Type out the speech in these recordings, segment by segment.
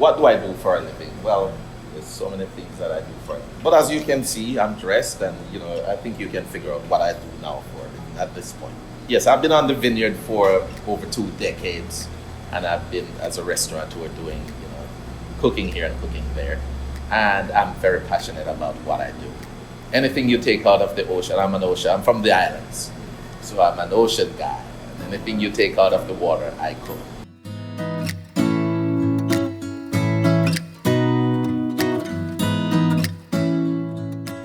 what do I do for a living? Well, there's so many things that I do for a living. But as you can see, I'm dressed, and I think you can figure out what I do now for a living at this point. Yes, I've been on the Vineyard for over 2 decades, and I've been as a restaurateur doing, cooking here and cooking there. And I'm very passionate about what I do. Anything you take out of the ocean, I'm from the islands. So I'm an ocean guy. And anything you take out of the water, I cook.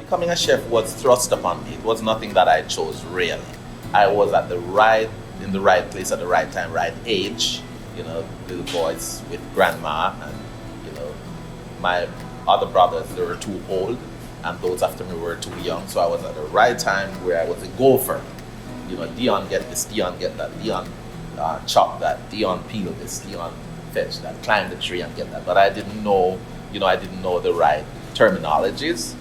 Becoming a chef was thrust upon me. It was nothing that I chose, really. I was in the right place at the right time, right age. Little boys with grandma, and my other brothers, they were too old, and those after me were too young. So I was at the right time where I was a gopher. Dion get this, Dion get that, Dion chop that, Dion peel this, Dion fetch that, climb the tree and get that. But I didn't know, the right terminologies,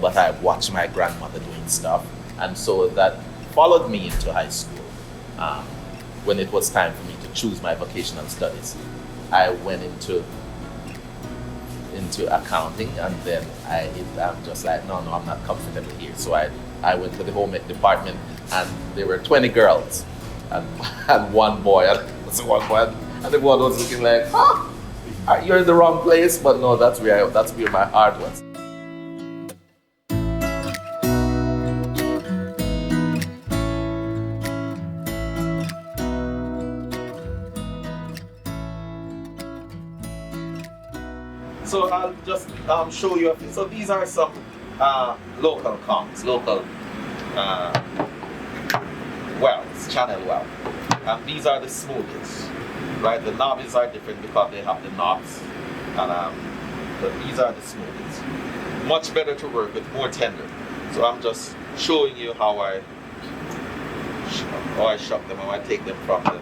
but I watched my grandmother doing stuff. And so that followed me into high school. When it was time for me to choose my vocational studies, I went into accounting, and then I'm just like, no, I'm not comfortable here. So I went to the home ec department, and there were 20 girls and one boy, and the boy was looking like, you're in the wrong place. But no, that's where my heart was. So I'll just show you a few. So these are some local conchs, local wells, channel well. And these are the smoothies, right? The knobbies are different because they have the knobs. But these are the smoothies. Much better to work with, more tender. So I'm just showing you how I shuck them, how I take them from the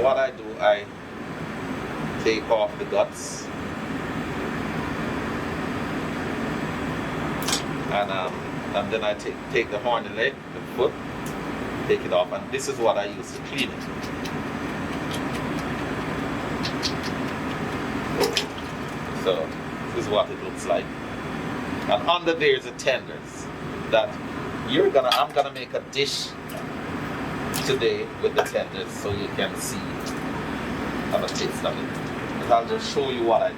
what I do, I take off the guts, and then I take the horny leg, the foot, take it off, and this is what I use to clean it. So this is what it looks like, and under there is the tenders that I'm gonna make a dish today with the tenders, so you can see, have a taste of it. But I'll just show you what I do.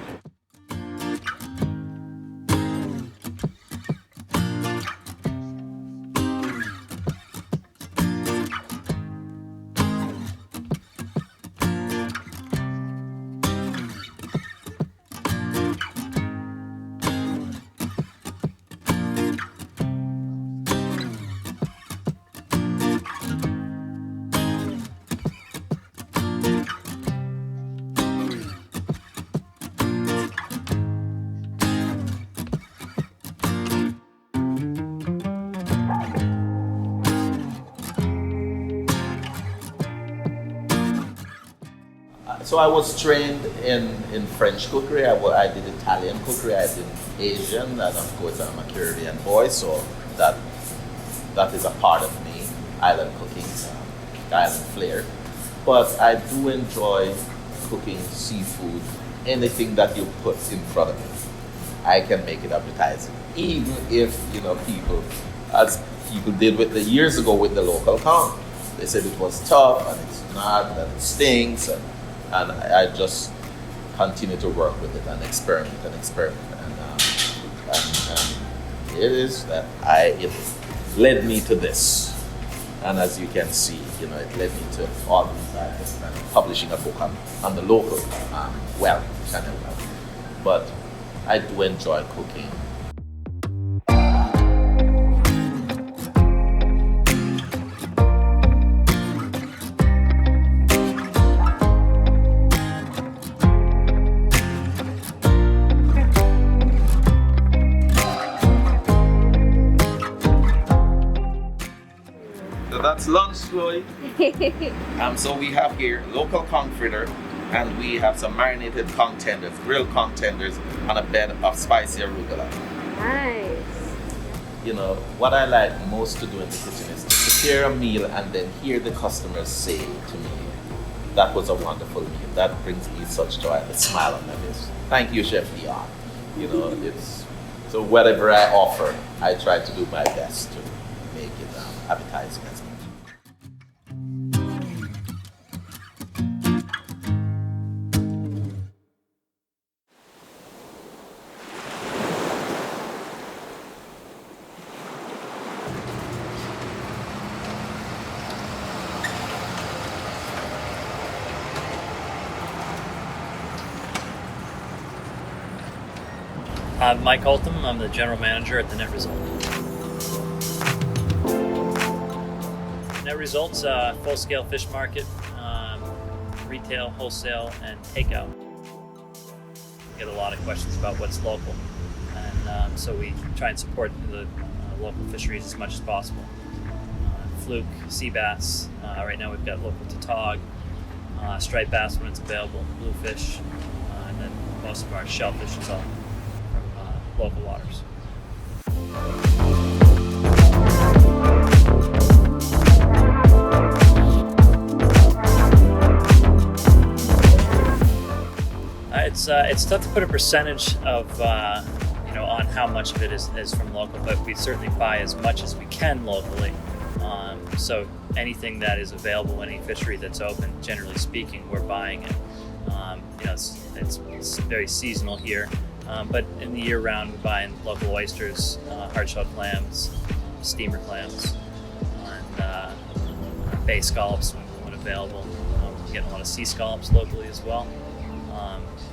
So I was trained in French cookery. I did Italian cookery. I did Asian, and of course I'm a Caribbean boy, so that is a part of me. Island cooking, island flair. But I do enjoy cooking seafood. Anything that you put in front of me, I can make it appetizing. Even if people, as people did years ago with the local conch, they said it was tough and it's not, and it stinks, and I just continue to work with it and experiment, and it is that it led me to this, and as you can see, it led me to all these ideas and publishing a book on the local channel well. But I do enjoy cooking. That's lunch, Chloe. So we have here local conch fritter, and we have some marinated conch tenders, grilled conch tenders on a bed of spicy arugula. Nice. what I like most to do in the kitchen is to prepare a meal and then hear the customers say to me, that was a wonderful meal. That brings me such joy and a smile on my face. Thank you, Chef Leon. So whatever I offer, I try to do my best to make it appetizing as much. I'm Mike Holtham. I'm the general manager at the Net Result. Net Result's a full-scale fish market, retail, wholesale, and takeout. We get a lot of questions about what's local, and so we try and support the local fisheries as much as possible. Fluke, sea bass. Right now we've got local tautog, striped bass when it's available, bluefish, and then most of our shellfish is all from local waters. It's tough to put a percentage of on how much of it is from local, but we certainly buy as much as we can locally. So anything that is available, any fishery that's open, generally speaking, we're buying it. It's very seasonal here, but in the year round, we're buying local oysters, hard-shelled clams, steamer clams, and bay scallops when available. We're getting a lot of sea scallops locally as well.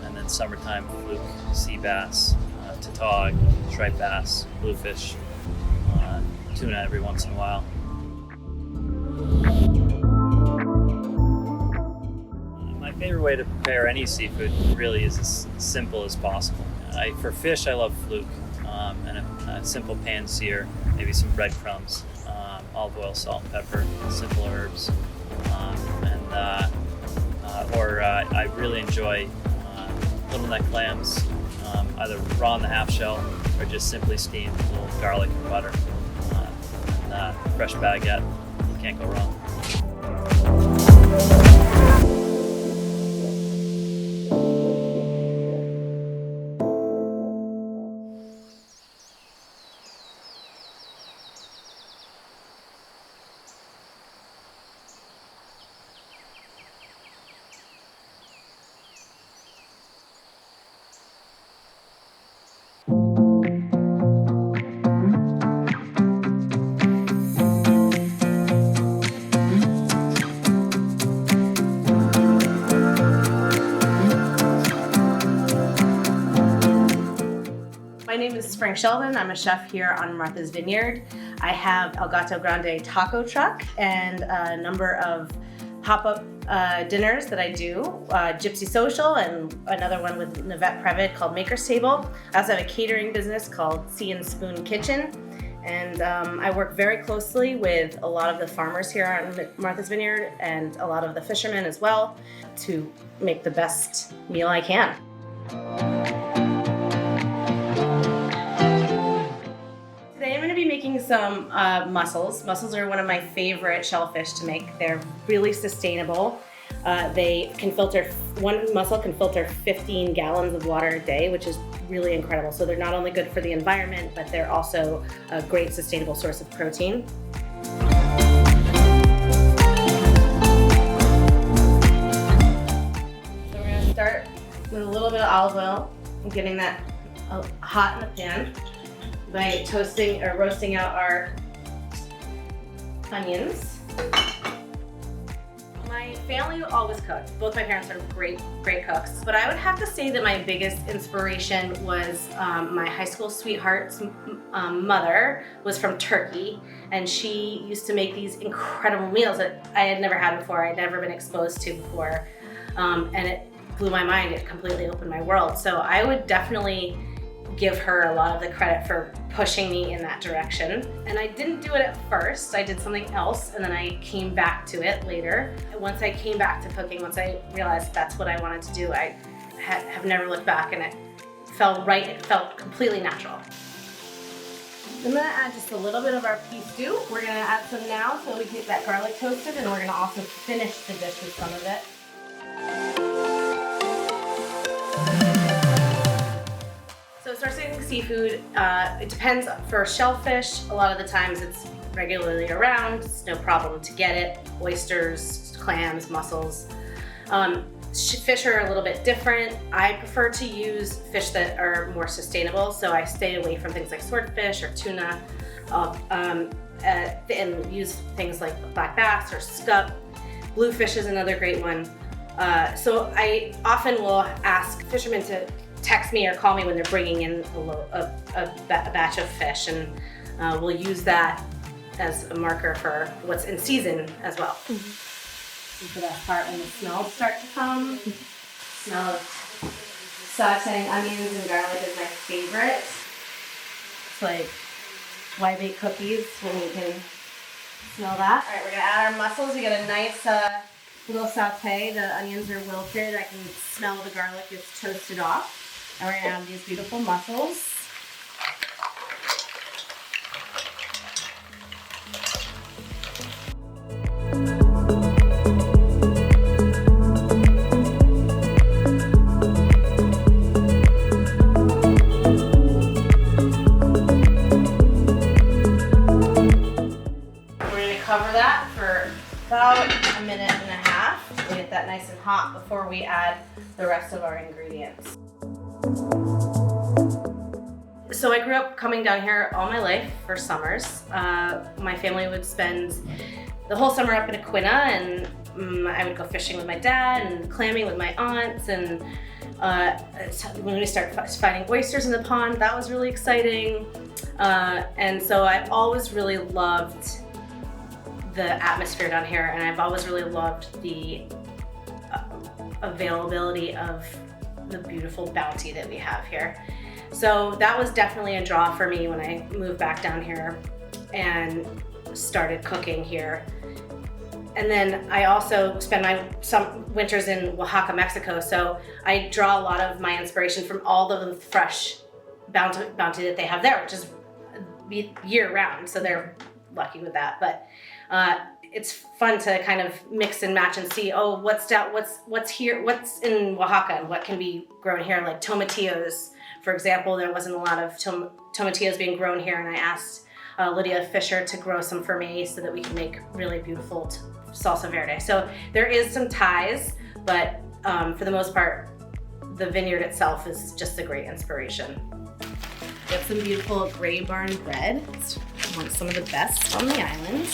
And then summertime, fluke, sea bass, tautog, striped bass, bluefish, tuna every once in a while. My favorite way to prepare any seafood really is as simple as possible. For fish, I love fluke, and a simple pan sear, maybe some breadcrumbs, olive oil, salt, and pepper, simple herbs, I really enjoy little neck clams, either raw in the half shell or just simply steamed with a little garlic and butter, and fresh baguette. You can't go wrong. My name is Frank Sheldon. I'm a chef here on Martha's Vineyard. I have El Gato Grande taco truck and a number of pop-up dinners that I do, Gypsy Social and another one with Navette Previd called Maker's Table. I also have a catering business called Sea and Spoon Kitchen. And I work very closely with a lot of the farmers here on Martha's Vineyard and a lot of the fishermen as well to make the best meal I can. Today I'm going to be making some mussels. Mussels are one of my favorite shellfish to make. They're really sustainable. One mussel can filter 15 gallons of water a day, which is really incredible. So they're not only good for the environment, but they're also a great sustainable source of protein. So we're going to start with a little bit of olive oil and getting that hot in the pan by toasting or roasting out our onions. My family always cooked. Both my parents are great cooks, but I would have to say that my biggest inspiration was my high school sweetheart's mother was from Turkey, and she used to make these incredible meals that I had never had before, I'd never been exposed to before, and it blew my mind. It completely opened my world. So I would definitely give her a lot of the credit for pushing me in that direction. And I didn't do it at first. I did something else, and then I came back to it later. And once I came back to cooking, once I realized that's what I wanted to do, I have never looked back, and it felt right. It felt completely natural. I'm gonna add just a little bit of our pea stew. We're gonna add some now so we can get that garlic toasted, and we're gonna also finish the dish with some of it. So sourcing seafood, it depends. For shellfish, a lot of the times it's regularly around. It's no problem to get it. Oysters, clams, mussels. Fish are a little bit different. I prefer to use fish that are more sustainable, so I stay away from things like swordfish or tuna, and use things like black bass or scup. Bluefish is another great one. So I often will ask fishermen to text me or call me when they're bringing in a batch of fish, and we'll use that as a marker for what's in season as well. Mm-hmm. For that part when the smells start to come. Smell of sauteing onions and garlic is my favorite. It's like Y-bake cookies when you can smell that. All right, we're gonna add our mussels. We get a nice little saute. The onions are wilted. I can smell the garlic is toasted off. And we're gonna add these beautiful mussels. Cover that for about a minute and a half. We'll get that nice and hot before we add the rest of our ingredients. So I grew up coming down here all my life for summers. My family would spend the whole summer up in Aquina, and I would go fishing with my dad and clamming with my aunts, and when we started finding oysters in the pond, that was really exciting. And so I've always really loved the atmosphere down here, and I've always really loved the availability of the beautiful bounty that we have here. So that was definitely a draw for me when I moved back down here and started cooking here. And then I also spend some winters in Oaxaca, Mexico, so I draw a lot of my inspiration from all the fresh bounty that they have there, which is year round, so they're lucky with that. But it's fun to kind of mix and match and see, oh, what's here, what's in Oaxaca and what can be grown here. Like tomatillos, for example, there wasn't a lot of tomatillos being grown here, and I asked Lydia Fisher to grow some for me so that we can make really beautiful salsa verde. So there is some ties, but for the most part, the vineyard itself is just a great inspiration. We have some beautiful gray barn bread. It's some of the best on the island.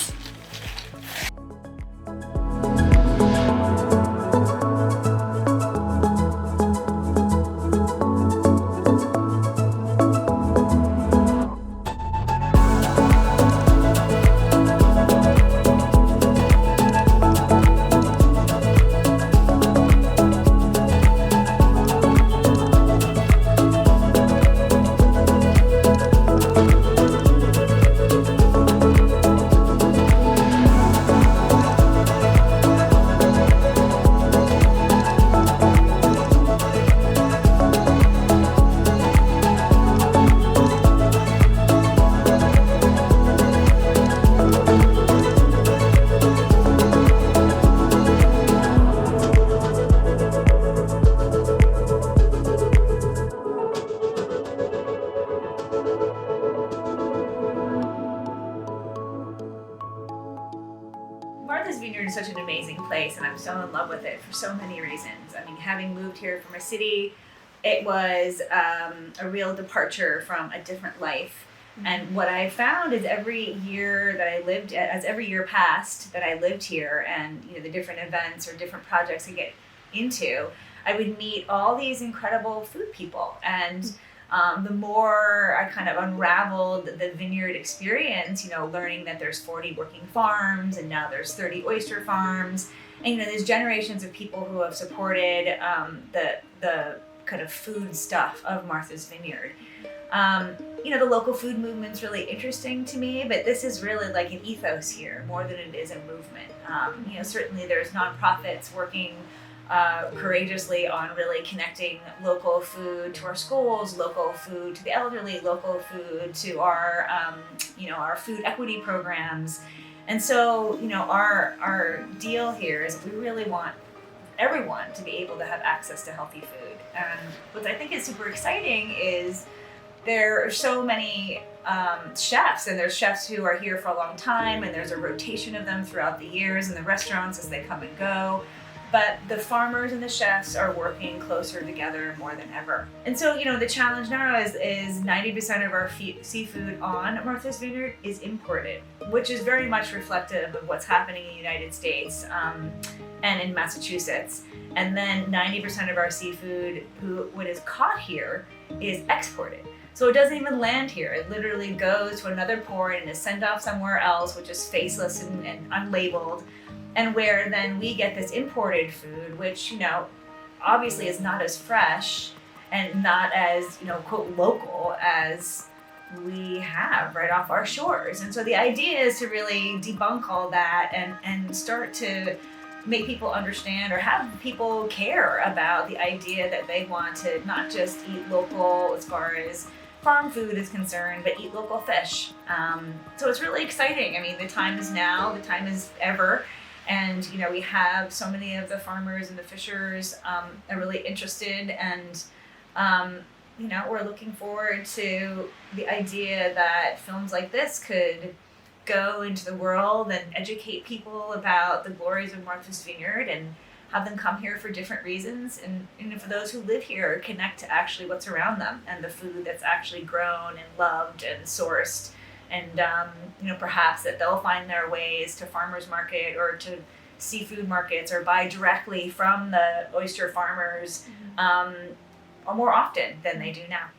Vineyard is such an amazing place, and I'm so in love with it for so many reasons. I mean, having moved here from a city, it was a real departure from a different life. Mm-hmm. And what I found is every year passed that I lived here, and the different events or different projects I get into, I would meet all these incredible food people. And the more I kind of unraveled the vineyard experience, learning that there's 40 working farms and now there's 30 oyster farms, and there's generations of people who have supported the kind of food stuff of Martha's Vineyard. The local food movement's really interesting to me, but this is really like an ethos here more than it is a movement. Certainly there's nonprofits working courageously on really connecting local food to our schools, local food to the elderly, local food to our, our food equity programs. And so, our deal here is we really want everyone to be able to have access to healthy food. And what I think is super exciting is there are so many chefs, and there's chefs who are here for a long time, and there's a rotation of them throughout the years in the restaurants as they come and go. But the farmers and the chefs are working closer together more than ever. And so, the challenge now is 90% of our seafood on Martha's Vineyard is imported, which is very much reflective of what's happening in the United States and in Massachusetts. And then 90% of our seafood, what is caught here, is exported. So it doesn't even land here. It literally goes to another port and is sent off somewhere else, which is faceless and unlabeled. And where then we get this imported food, which, obviously is not as fresh and not as, quote, local as we have right off our shores. And so the idea is to really debunk all that and start to make people understand, or have people care about the idea that they want to not just eat local as far as farm food is concerned, but eat local fish. So it's really exciting. I mean, the time is now, the time is ever. And, we have so many of the farmers and the fishers are really interested, and, we're looking forward to the idea that films like this could go into the world and educate people about the glories of Martha's Vineyard, and have them come here for different reasons, and for those who live here, connect to actually what's around them and the food that's actually grown and loved and sourced. And, perhaps that they'll find their ways to farmers market or to seafood markets, or buy directly from the oyster farmers more often than they do now.